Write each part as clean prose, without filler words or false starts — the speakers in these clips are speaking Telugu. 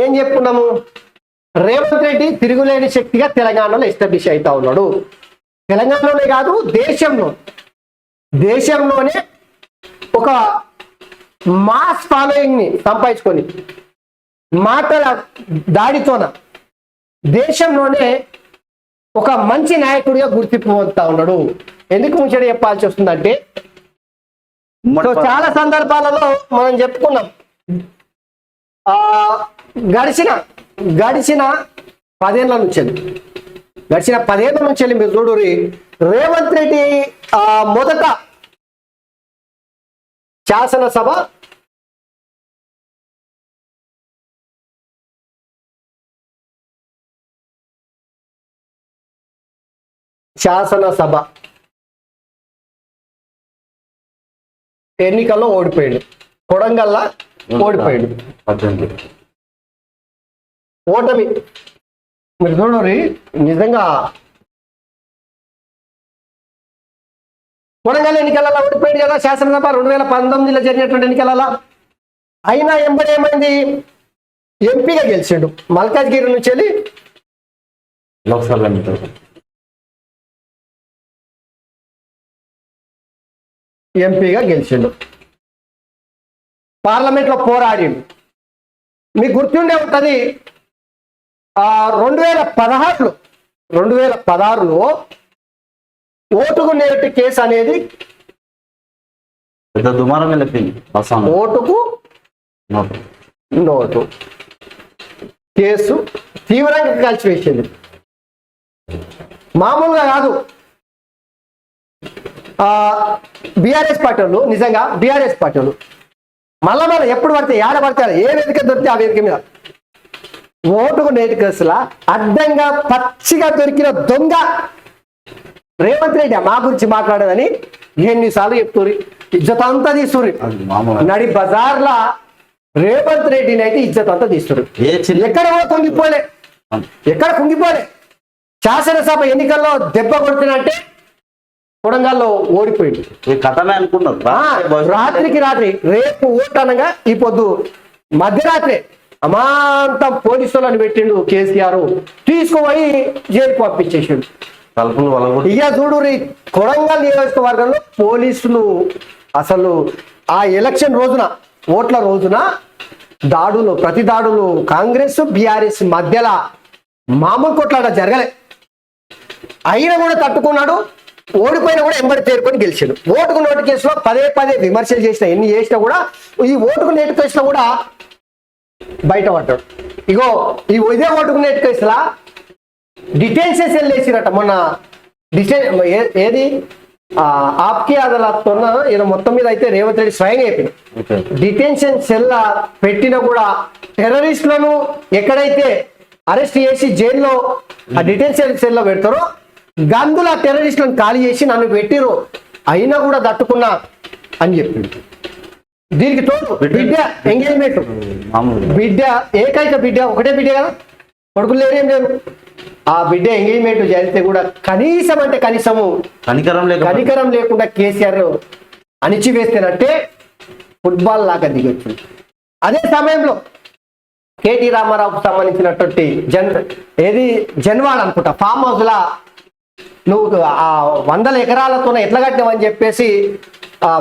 ఏం చెప్పుకున్నాము, రేవంత్ రెడ్డి తిరుగులేని శక్తిగా తెలంగాణలో ఎస్టాబ్లిష్ అవుతా ఉన్నాడు. తెలంగాణలోనే కాదు, దేశంలోనే ఒక మాస్ ఫాలోయింగ్ ని సంపాదించుకొని మాటల దాడితోన దేశంలోనే ఒక మంచి నాయకుడిగా గుర్తింపు పొందుతా ఉన్నాడు. ఎందుకు ముచ్చట చెప్పాల్సి వస్తుందంటే, చాలా సందర్భాలలో మనం చెప్పుకున్నాం, గడిచిన 10 ఏళ్ల నుంచి మీరు చూడు, రేవంత్ రెడ్డి మొదట శాసనసభ ఎన్నికల్లో ఓడిపోయాడు, కొడంగల్లా ఓడిపోయాడు. ఓటమి మీరు చూడండి, నిజంగా కొడంగల్ ఎన్నికలలో ఓడిపోయాడు కదా శాసనసభ 2019లో జరిగినటువంటి ఎన్నికలలో. అయినా ఏమైంది, ఎంపీగా గెలిచాడు. మల్కాజ్గిరి నుంచి వెళ్ళి లోక్సభ ఎంపీగా గెలిచిండు. పార్లమెంట్లో పోరాడిండు. మీకు గుర్తుండే ఉంటుంది, 2016లో ఓటుకు నేటి కేసు అనేది ఓటుకు నోటు కేసు తీవ్రంగా కలిసివేసింది. మామూలుగా కాదు, బీఆర్ఎస్ పార్టీ వాళ్ళు, నిజంగా బీఆర్ఎస్ పార్టీ వాళ్ళు మళ్ళా ఎప్పుడు పడితే ఏడ పడతారు, ఏ వేదిక దొరికితే ఆ వేదిక మీద ఓటుకు నేటి కేసులా అడ్డంగా పచ్చిగా దొరికిన దొంగ రేవంత్ రెడ్డి మా గురించి మాట్లాడదని ఎన్నిసార్లు చెప్తుర్రి, ఇజ్జత్ అంతా తీస్తుర్రి. నడి బజార్లా రేవంత్ రెడ్డిని అయితే ఇజ్జత్ అంతా తీస్తుర్రు. ఎక్కడ కుంగిపోలే. శాసనసభ ఎన్నికల్లో దెబ్బ కొడుతున్నంటే కొడంగల్లో ఓడిపోయింది. కథమే అనుకున్నారు. రాత్రికి రాత్రి రేపు ఓటు అనగా ఈ పొద్దు మధ్యరాత్రి అమాంతం పోలీసులను పెట్టిండు కేసీఆర్, తీసుకుపోయి జైలుకు పంపించేసిండు. ఇక చూడు, కొడంగల్ నియోజకవర్గంలో పోలీసులు అసలు ఆ ఎలక్షన్ రోజున, ఓట్ల రోజున ప్రతి దాడులు కాంగ్రెస్ బీఆర్ఎస్ మధ్యలో మామూలు కొట్లాట జరగలే. అయినా కూడా తట్టుకున్నాడు. ఓడిపోయినా కూడా ఎంబడి తేరుకొని గెలిచాడు. ఓటుకు నోటు కేసులో పదే విమర్శలు చేసినా, ఎన్ని చేసినా కూడా ఈ ఓటుకు నేటి కేసులో కూడా బయటపడ్డాడు. ఇదే ఓటుకు నేటి కేసులా డిటెన్షన్ సెల్ వేసిరట మొన్న. ఏది ఆప్కి అదాలత్తో ఈయన మొత్తం మీద అయితే రేవంత్ రెడ్డి స్వయంగా చెప్పింది, డిటెన్షన్ సెల్ పెట్టినా కూడా టెర్రరిస్టులను ఎక్కడైతే అరెస్ట్ చేసి జైల్లో ఆ డిటెన్షన్ సెల్లో పెడతారో గందుల టెర్రరిస్టులను ఖాళీ చేసి నన్ను పెట్టిరు, అయినా కూడా తట్టుకున్నా అని చెప్పింది. దీనికి తోడు బిడ్డ ఎంగేజ్మెంట్, ఏకైక బిడ్డ, ఒకటే బిడ్డ కదా, కొడుకులు లేరేం లేరు. ఆ బిడ్డ ఎంగేజ్మెంట్ జరిగితే కూడా కనీసము కనికరం లేకుండా కేసీఆర్ అణిచివేస్తేనంటే ఫుట్బాల్ లాగా దిగొచ్చు. అదే సమయంలో కేటీ రామారావుకు సంబంధించినటువంటి జన్వాడ అనుకుంటా ఫామ్ హౌస్ లా నువ్వు 100 ఎకరాలతో ఎట్లా కట్టినావని చెప్పేసి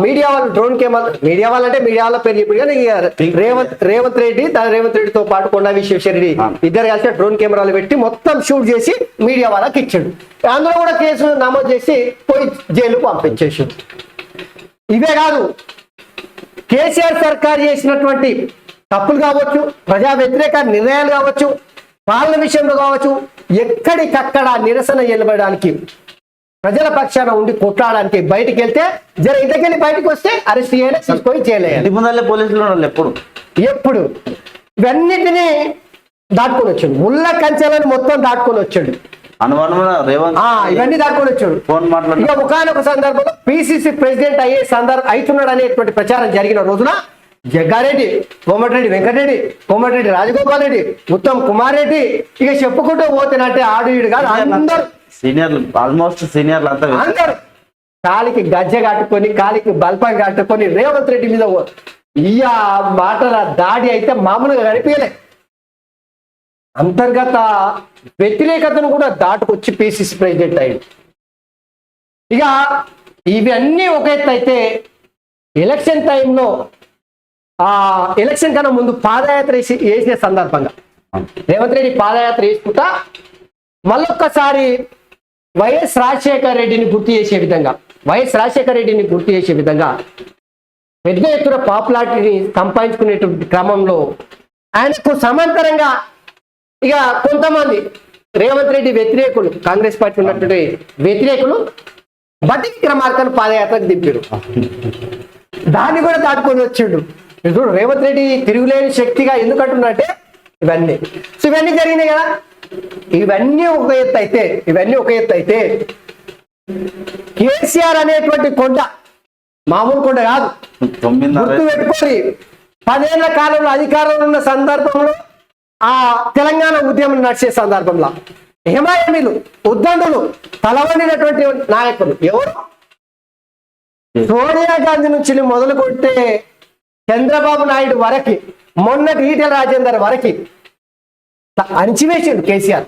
మీడియా వాళ్ళు డ్రోన్ కెమెరా, మీడియా వాళ్ళంటే మీడియా వాళ్ళ పేరు చెప్పి కానీ రేవంత్ రెడ్డితో పాటు కొండా విశ్వేశ్వరరెడ్డి ఇద్దరు కలిసి డ్రోన్ కెమెరాలు పెట్టి మొత్తం షూట్ చేసి మీడియా వాళ్ళకి ఇచ్చాడు. అందులో కూడా కేసు నమోదు చేసి పోయి జైలుకు పంపించేసాడు. ఇవే కాదు, కేసీఆర్ సర్కార్ చేసినటువంటి తప్పులు కావచ్చు, ప్రజా వ్యతిరేక నిర్ణయాలు కావచ్చు, పాలన విషయంలో కావచ్చు, ఎక్కడికక్కడ నిరసన నిలబడడానికి, ప్రజల పక్షాన ఉండి కొట్లాడడానికి బయటికి వెళ్తే ఇంతకెళ్ళి బయటకు వస్తే అరెస్ట్ చేయాలి, తీసుకొని చేయలేదు. పోలీసులు ఎప్పుడు ఇవన్నిటినీ దాటుకొని వచ్చాడు. ముళ్ళ కంచెలను మొత్తం దాటుకొని వచ్చాడు. ఇవన్నీ దాటుకొని వచ్చాడు. ఇక ఒకనొక సందర్భంలో పిసిసి ప్రెసిడెంట్ అవుతున్నాడు అనేటువంటి ప్రచారం జరిగిన రోజున జగ్గారెడ్డి, కోమటిరెడ్డి వెంకటరెడ్డి, కోమటిరెడ్డి రాజగోపాల్ రెడ్డి, ఉత్తమ్ కుమార్ రెడ్డి, ఇక చెప్పుకుంటూ పోతేనంటే ఆడు ఈడు కాదు, అందరూ సీనియర్లు అందరూ కాలికి గజ్జె కట్టుకొని, కాలికి బల్పం కట్టుకొని రేవంత్ రెడ్డి మీద ఈ మాటల దాడి అయితే మామూలుగా గడిపేయలే. అంతర్గత వ్యతిరేకతను కూడా దాటుకొచ్చి పిసిసి ప్రెసిడెంట్ అయ్యాడు. ఇక ఇవన్నీ ఒక ఎత్తు అయితే ఎలక్షన్ టైంలో ఎలక్షన్ కన్నా ముందు పాదయాత్ర వేసే సందర్భంగా రేవంత్ రెడ్డి పాదయాత్ర వేసుకుంటా మళ్ళొక్కసారి వైఎస్ రాజశేఖర రెడ్డిని గుర్తు చేసే విధంగా పెద్ద ఎత్తున పాపులారిటీని సంపాదించుకునేటువంటి క్రమంలో ఆయనకు సమాంతరంగా ఇక కొంతమంది రేవంత్ రెడ్డి వ్యతిరేకులు, కాంగ్రెస్ పార్టీ ఉన్నటువంటి వ్యతిరేకులు బట్టి విక్రమార్కను పాదయాత్రకు దింపారు. దాన్ని కూడా దాటుకొని వచ్చిండు. ఇప్పుడు రేవంత్ రెడ్డి తిరుగులేని శక్తిగా ఎందుకంటున్నట్టే ఇవన్నీ. సో ఇవన్నీ జరిగినాయి కదా. ఇవన్నీ ఒక ఎత్తు అయితే కేసీఆర్ అనేటువంటి కొండ మామూలు కొండ కాదు. గుర్తు పెట్టుకోండి, 10 ఏళ్ల కాలంలో అధికారంలో ఉన్న సందర్భంలో ఆ తెలంగాణ ఉద్యమం నడిచే సందర్భంలో హిమాయమీలు ఉద్దండులు తలవండినటువంటి నాయకులు ఎవరు? సోనియా గాంధీ నుంచి మొదలుకొంటే చంద్రబాబు నాయుడు వరకు, మొన్నటి ఈటెల రాజేందర్ వరకు అణిచివేసిండు కేసీఆర్.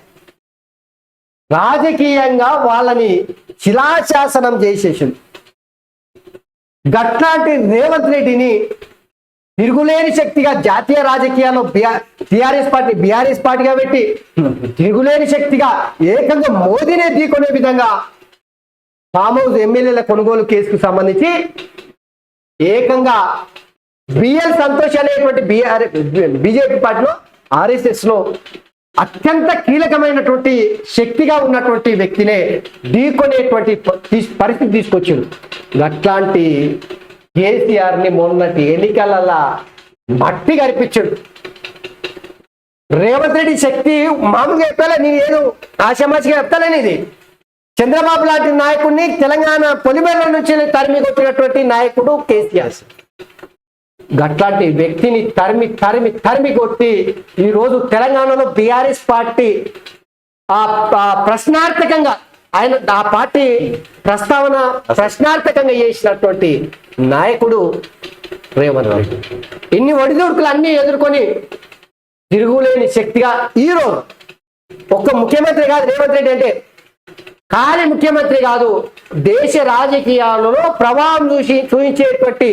రాజకీయంగా వాళ్ళని శిలాశాసనం చేసేసిండు. గట్లాంటి రేవంత్ రెడ్డిని తిరుగులేని శక్తిగా జాతీయ రాజకీయాల్లో బీఆర్ఎస్ పార్టీగా పెట్టి తిరుగులేని శక్తిగా ఏకంగా మోదీనే ఢీకొనే విధంగా ఫామ్ హౌస్ ఎమ్మెల్యేల కొనుగోలు కేసుకు సంబంధించి ఏకంగా బిఎల్ సంతోష్ అనేటువంటి బీజేపీ పార్టీలో ఆర్ఎస్ఎస్ లో అత్యంత కీలకమైనటువంటి శక్తిగా ఉన్నటువంటి వ్యక్తినే ఢీకొనేటువంటి పరిస్థితి తీసుకొచ్చాడు. అట్లాంటి కేసీఆర్ ని మొన్నటి ఎన్నికలలో మట్టి కనిపించాడు. రేవంత్ రెడ్డి శక్తి మామూలుగా చెప్తాలే, నేను ఏదో ఆశామాషిగా చెప్తాలేని ఇది. చంద్రబాబు లాంటి నాయకుడిని తెలంగాణ పొలిమేరల నుంచి తరిమి కొట్టినటువంటి నాయకుడు కేసీఆర్. గట్లాంటి వ్యక్తిని తరిమి కొట్టి ఈరోజు తెలంగాణలో బీఆర్ఎస్ పార్టీ ప్రశ్నార్థకంగా ఆ పార్టీ ప్రస్తావన ప్రశ్నార్థకంగా చేసినటువంటి నాయకుడు రేవంత్ రెడ్డి. ఇన్ని ఒడిదుడుకులు అన్ని ఎదుర్కొని తిరుగులేని శక్తిగా ఈరోజు ఒక్క ముఖ్యమంత్రి కాదు రేవంత్ రెడ్డి అంటే, ఖాళీ ముఖ్యమంత్రి కాదు, దేశ రాజకీయాలలో ప్రభావం చూపించేటువంటి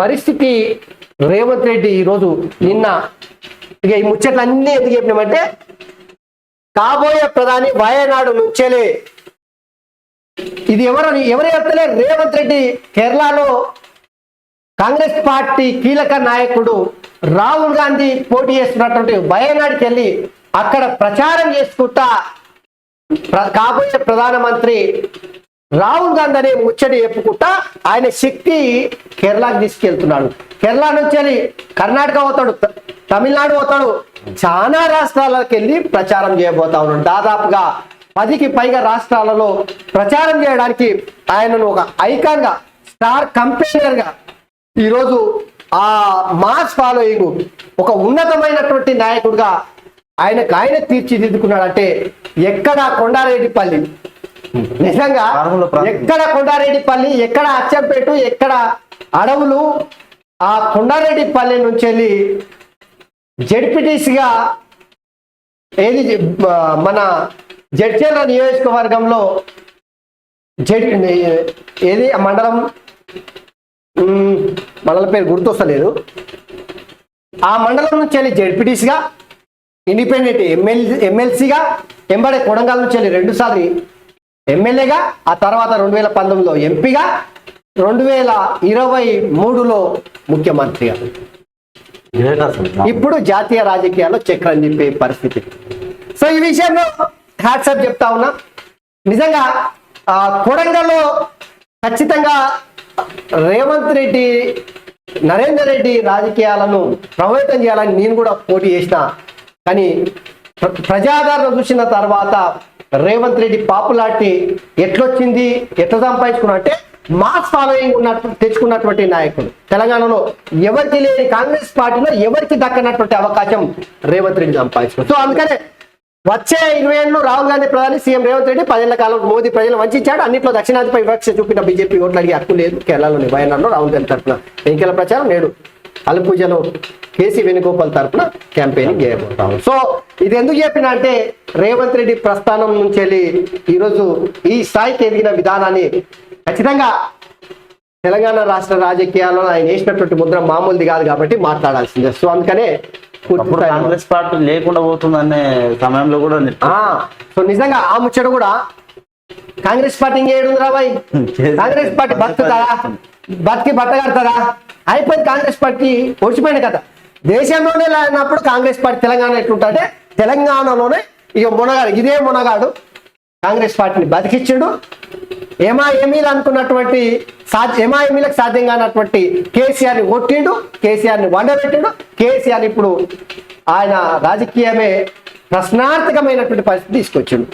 పరిస్థితి రేవంత్ రెడ్డి ఈరోజు. నిన్న ఇక ఈ ముచ్చట్లు అన్ని ఎందుకు చెప్పినామంటే, కాబోయే ప్రధాని వయనాడు నుంచేలే ఇది ఎవరు చెప్తలే, రేవంత్ రెడ్డి కేరళలో కాంగ్రెస్ పార్టీ కీలక నాయకుడు రాహుల్ గాంధీ పోటీ చేస్తున్నటువంటి వయనాడుకి వెళ్ళి అక్కడ ప్రచారం చేసుకుంటా కాబోయే ప్రధానమంత్రి రాహుల్ గాంధీ అనే ముచ్చటి చెప్పుకుంటా ఆయన శక్తి కేరళకి తీసుకెళ్తున్నాడు. కేరళ నుంచి వెళ్ళి కర్ణాటక పోతాడు, తమిళనాడు పోతాడు, చాలా రాష్ట్రాలకు వెళ్ళి ప్రచారం చేయబోతా ఉన్నాడు. దాదాపుగా 10కి పైగా రాష్ట్రాలలో ప్రచారం చేయడానికి ఆయనను ఒక ఐకాన్ గా, స్టార్ కంపెయినర్ గా ఈరోజు ఆ మాస్ ఫాలోయింగ్, ఒక ఉన్నతమైనటువంటి నాయకుడిగా ఆయన తీర్చిదిద్దుకున్నాడంటే ఎక్కడ కొండారెడ్డిపల్లి, నిజంగా ఎక్కడ కొండారెడ్డిపల్లి, ఎక్కడ అచ్చంపేట, ఎక్కడ అడవులు, ఆ కొండారెడ్డిపల్లి నుంచి వెళ్ళి జడ్పీటీసీగా ఏది మన జడ్చర్ల నియోజకవర్గంలో ఏది మండలం పేరు గుర్తొస్తలేదు, ఆ మండలం నుంచి వెళ్ళి జడ్పీటీసీగా, ఇండిపెండెంట్ ఎమ్మెల్సీగా, ఎంబడే కొడంగల్ నుంచి వెళ్ళి 2 సార్లు ఎమ్మెల్యేగా, ఆ తర్వాత 2019లో ఎంపీగా, 2023లో ముఖ్యమంత్రిగా, ఇప్పుడు జాతీయ రాజకీయాల్లో చక్రం చెప్పే పరిస్థితి. సో ఈ విషయంలో హ్యాట్సాప్ చెప్తా ఉన్నా. నిజంగా కొడంగల్లో ఖచ్చితంగా రేవంత్ రెడ్డి, నరేందర్ రెడ్డి రాజకీయాలను ప్రభావితం చేయాలని నేను కూడా పోటీ చేసిన, కానీ ప్రజాదరణ చూసిన తర్వాత రేవంత్ రెడ్డి పాపులారిటీ ఎట్లొచ్చింది, ఎట్లా సంపాదించుకున్నా అంటే మాస్ ఫాలోయింగ్ తెచ్చుకున్నటువంటి నాయకుడు. తెలంగాణలో ఎవరికి లేని, కాంగ్రెస్ పార్టీలో ఎవరికి దక్కనటువంటి అవకాశం రేవంత్ రెడ్డి సంపాదించుకున్నాడు. సో అందుకనే వచ్చే 20 ఏళ్ళు రాహుల్ గాంధీ ప్రధాని, సీఎం రేవంత్ రెడ్డి 10 ఏళ్ల కాలం మోదీ ప్రజలు వంచాడు. అన్నింటిలో దక్షిణాదిపై వివక్ష చూపిన బీజేపీ ఓట్లు అడిగి హక్కు లేదు. కేరళలోని వయనాడులో రాహుల్ గాంధీ తరఫున ఎన్నికల ప్రచారం నేడు అలుపుజలో కేసీ వేణుగోపాల్ తరపున క్యాంపెయినింగ్ చేయబోతాం. సో ఇది ఎందుకు చెప్పిన అంటే రేవంత్ రెడ్డి ప్రస్థానం నుంచి వెళ్ళి ఈరోజు ఈ స్థాయికి ఎదిగిన విధానాన్ని ఖచ్చితంగా తెలంగాణ రాష్ట్ర రాజకీయాల్లో ఆయన వేసినటువంటి ముద్ర మామూలుది కాదు కాబట్టి మాట్లాడాల్సిందే. సో అందుకనే అప్పుడు కాంగ్రెస్ పార్టీ లేకుండా పోతుందనే సమయంలో కూడా సో నిజంగా ఆ ముచ్చట కూడా కాంగ్రెస్ పార్టీ ఇంకేడు రాబాయ్, కాంగ్రెస్ పార్టీ బతుకుతుందా, బతికి బట్ట కడతారా, అయిపోయింది కాంగ్రెస్ పార్టీ ఓడిచిపోయింది కదా. దేశంలోనే లేనప్పుడు కాంగ్రెస్ పార్టీ తెలంగాణ ఎట్లుంటే తెలంగాణలోనే ఇక మునగాడు, ఇదే మునగాడు కాంగ్రెస్ పార్టీని బతికిచ్చిండు. ఏమీలు అనుకున్నటువంటి ఏమీలకు సాధ్యం కానటువంటి కేసీఆర్ని కొట్టిండు, కేసీఆర్ని వండబెట్టిండు. కేసీఆర్ ఇప్పుడు ఆయన రాజకీయమే ప్రశ్నార్థకమైనటువంటి పరిస్థితి తీసుకొచ్చిండు.